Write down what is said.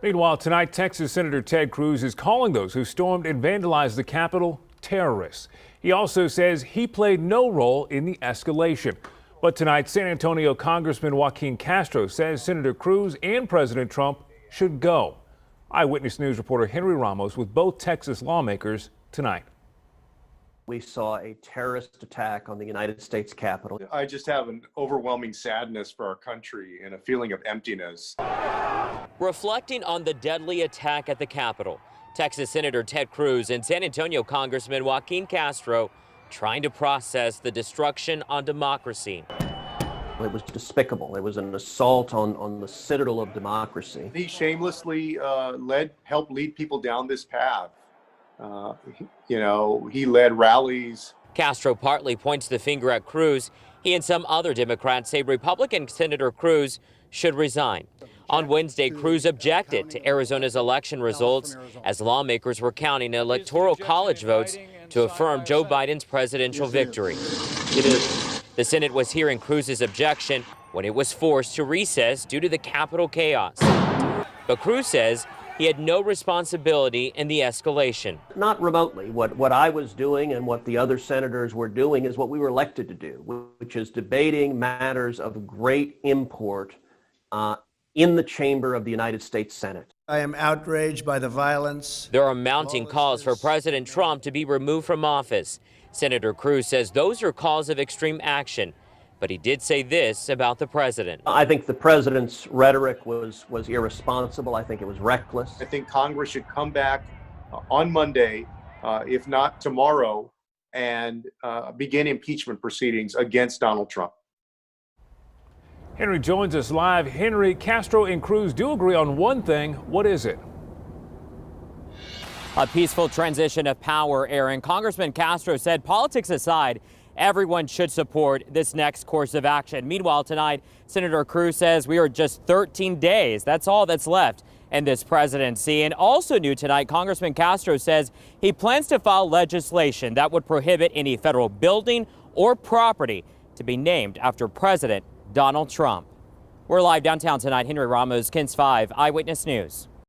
Meanwhile, tonight, Texas Senator Ted Cruz is calling those who stormed and vandalized the Capitol terrorists. He also says he played no role in the escalation. But tonight, San Antonio Congressman Joaquin Castro says Senator Cruz and President Trump should go. Eyewitness News reporter Henry Ramos with both Texas lawmakers tonight. We saw a terrorist attack on the United States Capitol. I just have an overwhelming sadness for our country and a feeling of emptiness. Reflecting on the deadly attack at the Capitol, Texas Senator Ted Cruz and San Antonio Congressman Joaquin Castro trying to process the destruction on democracy. It was despicable. It was an assault on the citadel of democracy. He shamelessly helped lead people down this path. He led rallies. Castro partly points the finger at Cruz. He and some other Democrats say Republican Senator Cruz should resign. On Wednesday, Cruz objected to Arizona's election results as lawmakers were counting electoral college votes to affirm Joe Biden's presidential victory. It is. The Senate was hearing Cruz's objection when it was forced to recess due to the Capitol chaos. But Cruz says he had no responsibility in the escalation. Not remotely. What I was doing and what the other senators were doing is what we were elected to do, which is debating matters of great import in the chamber of the United States Senate. I am outraged by the violence. There are mounting calls for President Trump to be removed from office. Senator Cruz says those are calls of extreme action. But he did say this about the president. I think the president's rhetoric was irresponsible. I think it was reckless. I think Congress should come back on Monday, if not tomorrow, and begin impeachment proceedings against Donald Trump. Henry joins us live. Henry, Castro and Cruz do agree on one thing. What is it? A peaceful transition of power, Aaron. Congressman Castro said, politics aside, everyone should support this next course of action. Meanwhile, tonight, Senator Cruz says we are just 13 days. That's all that's left in this presidency. And also new tonight, Congressman Castro says he plans to file legislation that would prohibit any federal building or property to be named after President Donald Trump. We're live downtown tonight. Henry Ramos, KENS 5 Eyewitness News.